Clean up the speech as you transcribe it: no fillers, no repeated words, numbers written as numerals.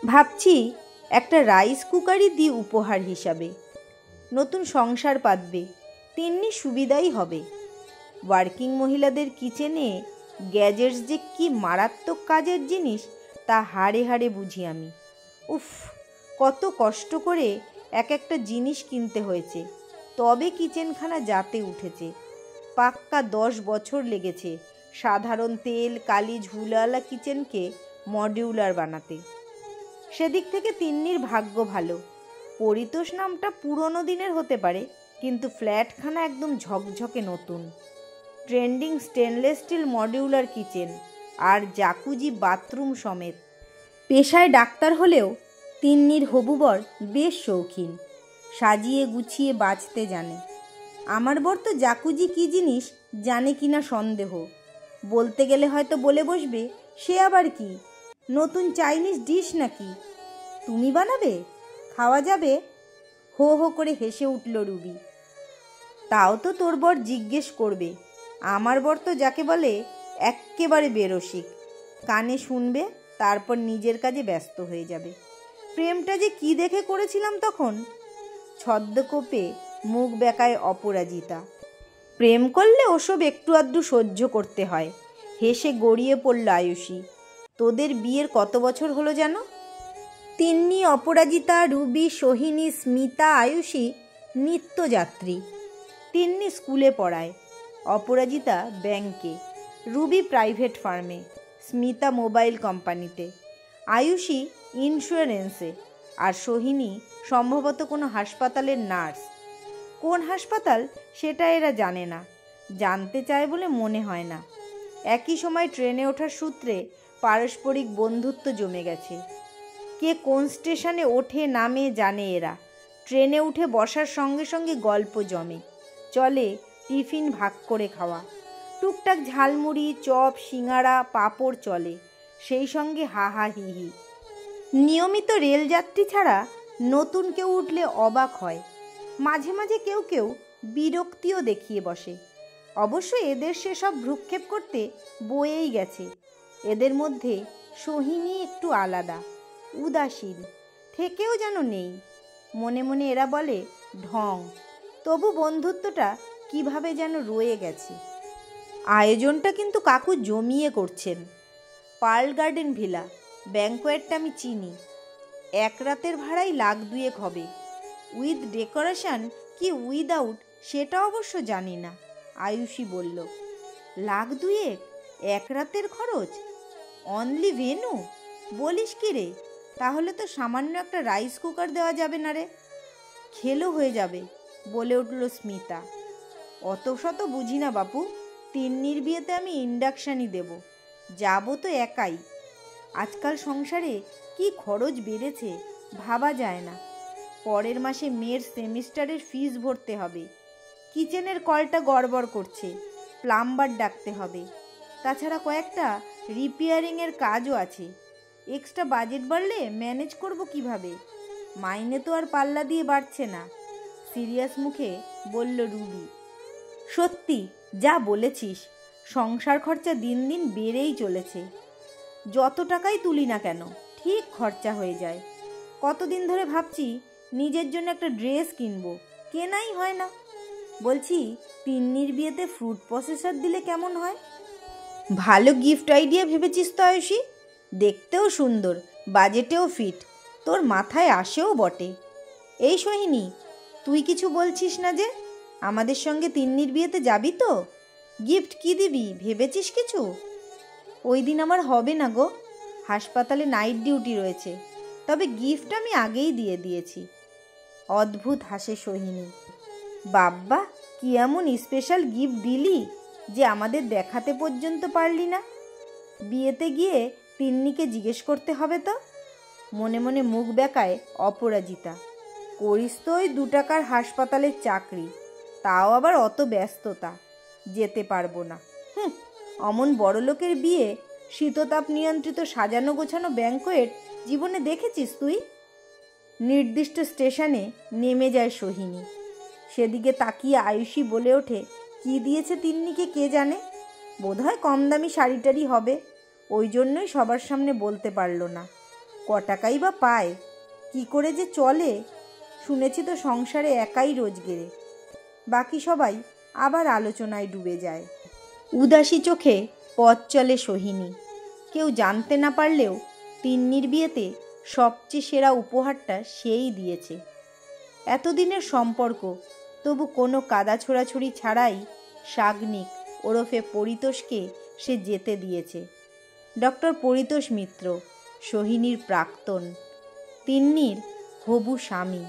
ভাবছি একটা রাইস কুকারই দিই উপহার হিসাবে। নতুন সংসার পাতবে, তেমনি সুবিধাই হবে। ওয়ার্কিং মহিলাদের কিচেনে গ্যাজেটস যে কি মারাত্মক কাজের জিনিস তা হাড়ে হাড়ে বুঝি আমি। উফ, কত কষ্ট করে এক একটা জিনিস কিনতে হয়েছে, তবে কিচেনখানা যাতে উঠেছে। পাক্কা 10 বছর লেগেছে সাধারণ তেল কালি ঝুলাওয়ালা কিচেনকে মডিউলার বানাতে। সেদিক থেকে তিন্নির ভাগ্য ভালো। পরিতোষ নামটা পুরনো দিনের হতে পারে, কিন্তু ফ্ল্যাটখানা একদম ঝকঝকে নতুন। Trending stainless steel modular kitchen আর জাকুজি বাথরুম সমেত। পেশায় ডাক্তার হলেও তিন্নির হবুবর বেশ শৌখিন, সাজিয়ে গুছিয়ে বাঁচতে জানে। আমার বর তো জাকুজি কী জিনিস জানে কিনা সন্দেহ। বলতে গেলে হয়তো বলে বসবে, সে আবার কি নতুন চাইনিজ ডিশ নাকি, তুমি বানাবে, খাওয়া যাবে? হো হো করে হেসে উঠল রুবি। তাও তো তোর বর জিজ্ঞেস করবে। আমার বর তো যাকে বলে এক্কেবারে বেরসিক, কানে শুনবে তারপর নিজের কাজে ব্যস্ত হয়ে যাবে। প্রেমটা যে কি দেখে করেছিলাম তখন। ছদ্মকোপে মুখ বেঁকায় অপরাজিতা। প্রেম করলে ওসব একটু আধটু সহ্য করতে হয়। হেসে গড়িয়ে পড়ল আয়ুষী। তোদের বিয়ের কত বছর হলো যেন? তিন্নি, অপরাজিতা, রুবি, সোহিনী, স্মিতা, আয়ুষী নিত্যযাত্রী। তিন্নি স্কুলে পড়ায়, অপরাজিতা ব্যাংকে, রুবি প্রাইভেট ফার্মে, স্মিতা মোবাইল কোম্পানিতে, আয়ুষী ইন্স্যুরেন্সে, আর সোহিনী সম্ভবত কোনো হাসপাতালের নার্স। কোন হাসপাতাল সেটা এরা জানে না, জানতে চায় বলে মনে হয় না। একই সময় ট্রেনে ওঠার সূত্রে পারস্পরিক বন্ধুত্ব জমে গেছে। কে কোন স্টেশনে ওঠে নামে জানে এরা। ট্রেনে উঠে বসার সঙ্গে সঙ্গে গল্প জমে, চলে টিফিন ভাগ করে খাওয়া। টুকটাক ঝালমুড়ি, চপ, সিঙাড়া, পাঁপড় চলে, সেই সঙ্গে হা হা হি হি। নিয়মিত রেলযাত্রী ছাড়া নতুন কেউ উঠলে অবাক হয়। মাঝে মাঝে কেউ কেউ বিরক্তিও দেখিয়ে বসে। অবশ্য এদের সেসব ভ্রুক্ষেপ করতে বয়েই গেছে। এদের মধ্যে সোহিনী একটু আলাদা, উদাসীন, থেকেও যেন নেই। মনে মনে এরা বলে ঢং, তবু বন্ধুত্বটা কিভাবে যেন রয়ে গেছে। আয়োজনটা কিন্তু কাকু জমিয়ে করছেন। পার্ল গার্ডেন ভিলা, ব্যাংকোয়েটটা আমি চিনি। এক রাতের ভাড়াই $1,2,000 হবে। উইথ ডেকোরেশন কি উইদাউট সেটা অবশ্য জানি না। আয়ুষী বলল, $1,2,000 এক রাতের খরচ? Only venue? বলিস কি রে? তাহলে তো সামান্য একটা রাইস কুকার দেওয়া যাবে না রে? খেলো হয়ে যাবে, বলে উঠল স্মিতা। অত শত বুঝি না বাপু, তিন্নির বিয়েতে আমি ইন্ডাকশানই দেব, যাবো তো একাই। আজকাল সংসারে কি খরচ বেড়েছে ভাবা যায় না। পরের মাসে মেয়ের সেমিস্টারের ফিস ভরতে হবে, কিচেনের কলটা গড়বড় করছে, প্লাম্বার ডাকতে হবে, তাছাড়া কয়েকটা রিপেয়ারিংয়ের কাজও আছে। এক্সট্রা বাজেট বাড়লে ম্যানেজ করব কিভাবে? মাইনে তো আর পাল্লা দিয়ে বাড়ছে না। সিরিয়াস মুখে বলল রুবি। সত্যি যা বলেছিস, সংসার খরচা দিন দিন বেড়েই চলেছে। যত টাকাই তুলি না কেন ঠিক খরচা হয়ে যায়। কতদিন ধরে ভাবছি নিজের জন্য একটা ড্রেস কিনবো, কেনাই হয় না। বলছি তিন্নির বিয়েতে ফ্রুট প্রসেসর দিলে কেমন হয়? ভালো গিফট আইডিয়া ভেবেছিস তো আয়ুষী, দেখতেও সুন্দর, বাজেটেও ফিট, তোর মাথায় আসেও বটে। এই সোহিনী, তুই কিছু বলছিস না যে? আমাদের সঙ্গে তিন্নির বিয়েতে যাবি তো? গিফট কি দিবি ভেবেছিস কিছু? ওই দিন আমার হবে না গো, হাসপাতালে নাইট ডিউটি রয়েছে, তবে গিফট আমি আগেই দিয়ে দিয়েছি। অদ্ভুত হাসে সোহিনী। বাব্বা, কি এমন স্পেশাল গিফট দিলি যে আমাদের দেখাতে পর্যন্ত পারলি না? বিয়েতে গিয়ে তিন্নিকে জিজ্ঞেস করতে হবে তো। মনে মনে মুখ বেঁকায় অপরাজিতা। করিস তো ওই 2 টাকার হাসপাতালের চাকরি, তাও আবার অত ব্যস্ততা, যেতে পারবো না। অমন বড়লোকের বিয়ে, শীততাপ নিয়ন্ত্রিত সাজানো গোছানো ব্যাংকোয়েট জীবনে দেখেছিস তুই? নির্দিষ্ট স্টেশনে নেমে যায় সোহিনী। সেদিকে তাকিয়ে আয়ুষী বলে ওঠে, কি দিয়েছে তিন্নিকে কে জানে, বোধহয় কম দামি শাড়িটারই হবে, ওই জন্যই সবার সামনে বলতে পারল না। ক টাকাই বা পায়, কি করে যে চলে? শুনেছি তো সংসারে একাই রোজগেরে। বাকি সবাই আবার আলোচনায় ডুবে যায়। উদাসী চোখে পথ চলে সোহিনী। কেউ জানতে না পারলেও তিন্নির বিয়েতে সবচেয়ে সেরা উপহারটা সেই দিয়েছে। এতদিনের সম্পর্ক, তবু কোনো কাদা ছোড়াছুড়ি ছাড়াই সাগ্নিক ওরফে পরিতোষকে সে যেতে দিয়েছে। ডক্টর পরিতোষ মিত্র, সোহিনীর প্রাক্তন, তিন্নির হবু স্বামী।